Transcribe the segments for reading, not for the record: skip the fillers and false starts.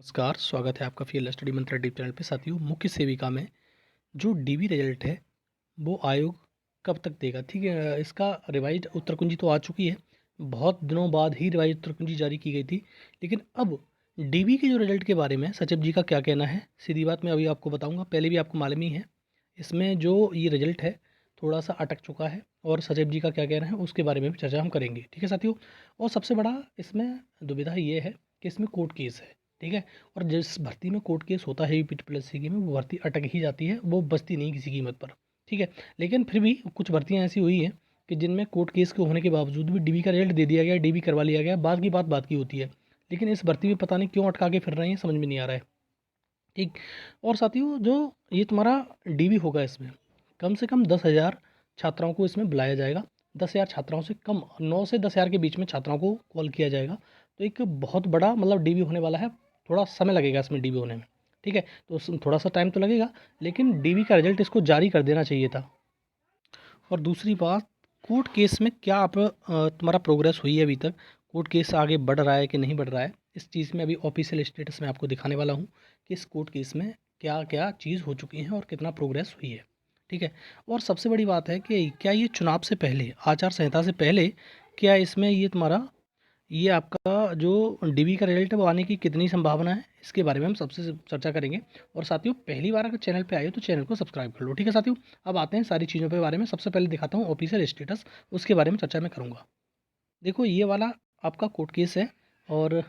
नमस्कार, स्वागत है आपका फील्ड स्टडी मंत्रा डीप चैनल पे। साथियों, मुख्य सेविका में जो डीवी रिजल्ट है वो आयोग कब तक देगा? ठीक है, इसका रिवाइज उत्तर कुंजी तो आ चुकी है। बहुत दिनों बाद ही रिवाइज उत्तर कुंजी जारी की गई थी, लेकिन अब डीवी के जो रिजल्ट के बारे में सचिव जी का क्या कहना है, सीधी बात मैं अभी आपको बताऊंगा। पहले भी आपको मालूम ही है, इसमें जो ये रिजल्ट है थोड़ा सा अटक चुका है और सचिव जी का क्या कहना है उसके बारे में भी चर्चा हम करेंगे। ठीक है साथियों, और सबसे बड़ा इसमें दुविधा ये है कि इसमें कोर्ट केस है। ठीक है, और जिस भर्ती में कोर्ट केस होता है यूपी प्लस सी में, वो भर्ती अटक ही जाती है, वो बचती नहीं किसी कीमत पर। ठीक है, लेकिन फिर भी कुछ भर्तियां ऐसी हुई हैं कि जिनमें कोर्ट केस के होने के बावजूद भी डीबी का रिजल्ट दे दिया गया, डीबी करवा लिया गया, बात की होती है। लेकिन इस भर्ती में पता नहीं क्यों अटका के फिर रहे हैं, समझ में नहीं आ रहा है। ठीक, और साथियों जो ये तुम्हारा डीबी होगा, इसमें कम से कम 10,000 छात्राओं को इसमें बुलाया जाएगा। 10,000 छात्राओं से कम, 9 से 10,000 के बीच में छात्राओं को कॉल किया जाएगा। तो एक बहुत बड़ा मतलब डीबी होने वाला है। थोड़ा समय लगेगा इसमें डीबी होने में। ठीक है, तो थोड़ा सा टाइम तो लगेगा, लेकिन डीबी का रिजल्ट इसको जारी कर देना चाहिए था। और दूसरी बात, कोर्ट केस में क्या आप तुम्हारा प्रोग्रेस हुई है अभी तक? कोर्ट केस आगे बढ़ रहा है कि नहीं बढ़ रहा है? इस चीज़ में अभी ऑफिशियल स्टेटस में आपको दिखाने वाला हूँ कि इस कोर्ट केस में क्या क्या चीज़ हो चुकी है और कितना प्रोग्रेस हुई है। ठीक है, और सबसे बड़ी बात है कि क्या ये चुनाव से पहले, आचार संहिता से पहले, क्या इसमें ये तुम्हारा ये आपका जो डीबी का रिजल्ट है वो आने की कितनी संभावना है, इसके बारे में हम सबसे चर्चा करेंगे। और साथियों, पहली बार अगर चैनल पे आए हो तो चैनल को सब्सक्राइब कर लो। ठीक है साथियों, अब आते हैं सारी चीज़ों के बारे में। सबसे पहले दिखाता हूँ ऑफिशियल स्टेटस, उसके बारे में चर्चा मैं करूँगा। देखो, ये वाला आपका कोर्ट केस है, और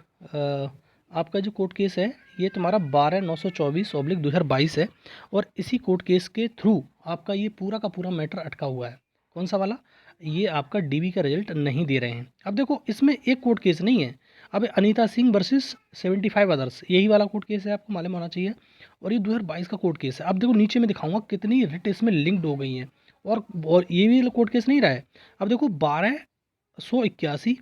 आपका जो कोर्ट केस है ये तुम्हारा 12/924/2022 है। और इसी कोर्ट केस के थ्रू आपका ये पूरा का पूरा मैटर अटका हुआ है। कौन सा वाला? ये आपका डीबी का रिजल्ट नहीं दे रहे हैं। अब देखो, इसमें एक कोर्ट केस नहीं है। अब अनीता सिंह वर्सेस 75 अदर्स, यही वाला कोर्ट केस है, आपको मालूम होना चाहिए। और ये 2022 का कोर्ट केस है। अब देखो, नीचे में दिखाऊंगा कितनी रिट इसमें लिंक्ड हो गई हैं। और ये भी कोर्ट केस नहीं रहा है। अब देखो, 1281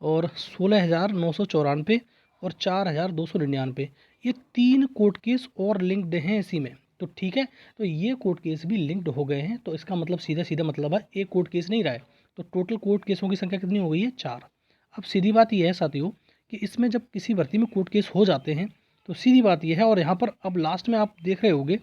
और 16,994 और 4,299, ये 3 कोर्ट केस और लिंक्ड हैं इसी में। तो ठीक है, तो ये कोर्ट केस भी लिंक्ड हो गए हैं। तो इसका मतलब सीधा सीधा मतलब है एक कोर्ट केस नहीं रहा है। तो टोटल कोर्ट केसों की संख्या कितनी हो गई है? 4। अब सीधी बात यह है साथियों कि इसमें जब किसी भर्ती में कोर्ट केस हो जाते हैं तो सीधी बात यह है, और यहाँ पर अब लास्ट में आप देख रहे होंगे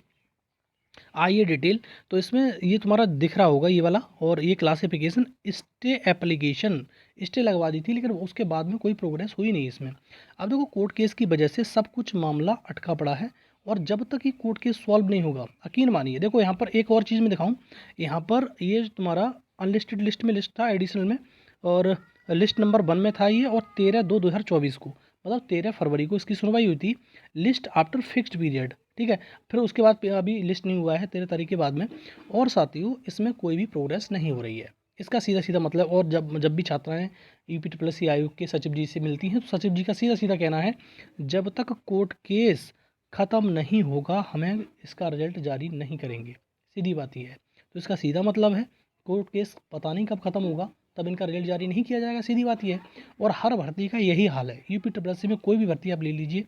आइए डिटेल, तो इसमें ये तुम्हारा दिख रहा होगा ये वाला, और ये क्लासिफिकेशन स्टे एप्लीकेशन स्टे लगवा दी थी, लेकिन उसके बाद में कोई प्रोग्रेस हुई नहीं इसमें। अब देखो, कोर्ट केस की वजह से सब कुछ मामला अटका पड़ा है, और जब तक ये कोर्ट केस सॉल्व नहीं होगा, यकीन मानिए। देखो, यहाँ पर एक और चीज़ मैं दिखाऊँ, यहाँ पर ये तुम्हारा अनलिस्टेड लिस्ट में लिस्ट था एडिशनल में, और लिस्ट नंबर 1 में था ये, और 13/2/2024 को, मतलब 13 फरवरी को इसकी सुनवाई हुई थी। List after fixed period. ठीक है, फिर उसके बाद अभी लिस्ट नहीं हुआ है 13 तारीख के बाद में। और साथियों, इसमें कोई भी प्रोग्रेस नहीं हो रही है, इसका सीधा सीधा मतलब। और जब जब भी छात्राएं यूपी प्लस सी आयोग के सचिव जी से मिलती हैं, तो सचिव जी का सीधा सीधा कहना है, जब तक कोर्ट केस ख़त्म नहीं होगा हम इसका रिजल्ट जारी नहीं करेंगे। सीधी बात यह है। तो इसका सीधा मतलब है, कोर्ट केस पता नहीं कब ख़त्म होगा, तब इनका रिजल्ट जारी नहीं किया जाएगा। सीधी बात यह है, और हर भर्ती का यही हाल है। यूपी प्लस सी में कोई भी भर्ती आप ले लीजिए,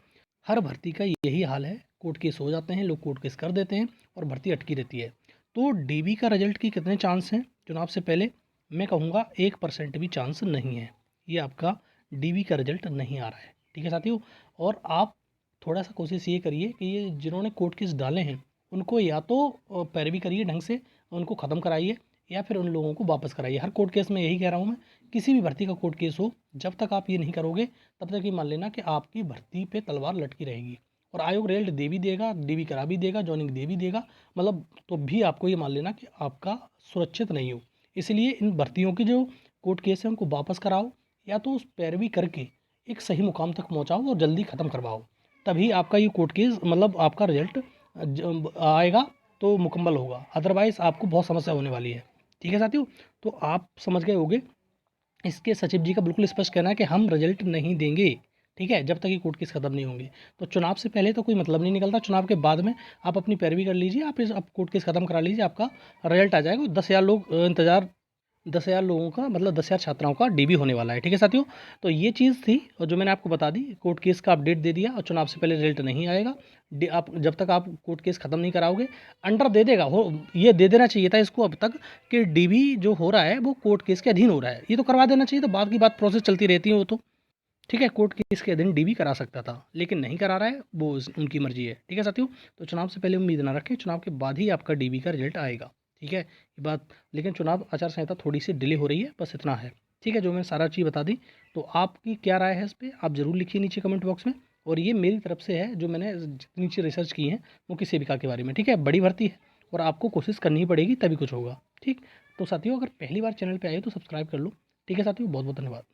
हर भर्ती का यही हाल है। कोर्ट केस हो जाते हैं, लोग कोर्ट केस कर देते हैं, और भर्ती अटकी रहती है। तो डीबी का रिजल्ट की कितने चांस हैं चुनाव से पहले? मैं कहूँगा 1% भी चांस नहीं है। ये आपका डीबी का रिजल्ट नहीं आ रहा है। ठीक है साथियों, और आप थोड़ा सा कोशिश ये करिए कि ये जिन्होंने कोर्ट केस डाले हैं उनको या तो पैरवी करिए ढंग से, उनको ख़त्म कराइए, या फिर उन लोगों को वापस कराइए। हर कोर्ट केस में यही कह रहा हूँ मैं, किसी भी भर्ती का कोर्ट केस हो, जब तक आप ये नहीं करोगे तब तक ये मान लेना कि आपकी भर्ती पे तलवार लटकी रहेगी। और आयोग रिजल्ट दे भी देगा, डीबी करा भी देगा, जॉइनिंग दे भी देगा, मतलब तो भी आपको ये मान लेना कि आपका सुरक्षित नहीं हो। इसलिए इन भर्तियों के जो कोर्ट केस हैं उनको वापस कराओ, या तो उस पैरवी करके एक सही मुकाम तक पहुंचाओ और जल्दी ख़त्म करवाओ। तभी आपका ये कोर्ट केस मतलब आपका रिजल्ट आएगा तो मुकम्मल होगा, अदरवाइज़ आपको बहुत समस्या होने वाली है। ठीक है साथियों, तो आप समझ गए होंगे, इसके सचिव जी का बिल्कुल स्पष्ट कहना है कि हम रिजल्ट नहीं देंगे, ठीक है, जब तक ये कोर्ट केस खत्म नहीं होंगे। तो चुनाव से पहले तो कोई मतलब नहीं निकलता, चुनाव के बाद में आप अपनी पैरवी कर लीजिए, आप कोर्ट केस खत्म करा लीजिए, आपका रिजल्ट आ जाएगा। 10,000 लोग इंतजार, 10,000 लोगों का मतलब 10,000 छात्राओं का डीबी होने वाला है। ठीक है साथियों, तो ये चीज़ थी और जो मैंने आपको बता दी। कोर्ट केस का अपडेट दे दिया, और चुनाव से पहले रिजल्ट नहीं आएगा। आप जब तक आप कोर्ट केस ख़त्म नहीं कराओगे, अंडर दे देगा हो, ये दे देना चाहिए था इसको अब तक कि डीबी जो हो रहा है वो कोर्ट केस के अधीन हो रहा है, ये तो करवा देना चाहिए। तो बाद की बात प्रोसेस चलती रहती है वो तो। ठीक है, कोर्ट केस के अधीन डीवी करा सकता था, लेकिन नहीं करा रहा है, वो उनकी मर्जी है। ठीक है साथियों, तो चुनाव से पहले उम्मीद ना रखें, चुनाव के बाद ही आपका डीवी का रिजल्ट आएगा। ठीक है ये बात, लेकिन चुनाव आचार संहिता थोड़ी सी डिले हो रही है, बस इतना है। ठीक है, जो मैंने सारा चीज़ बता दी, तो आपकी क्या राय है इस पर, आप ज़रूर लिखिए नीचे कमेंट बॉक्स में। और ये मेरी तरफ से है, जो मैंने जितनी नीचे रिसर्च की है मुख्य सेविका के बारे में। ठीक है, बड़ी भर्ती है और आपको कोशिश करनी ही पड़ेगी, तभी कुछ होगा। ठीक, तो साथियों अगर पहली बार चैनल पे आए तो सब्सक्राइब कर लो। ठीक है साथियों, बहुत बहुत धन्यवाद।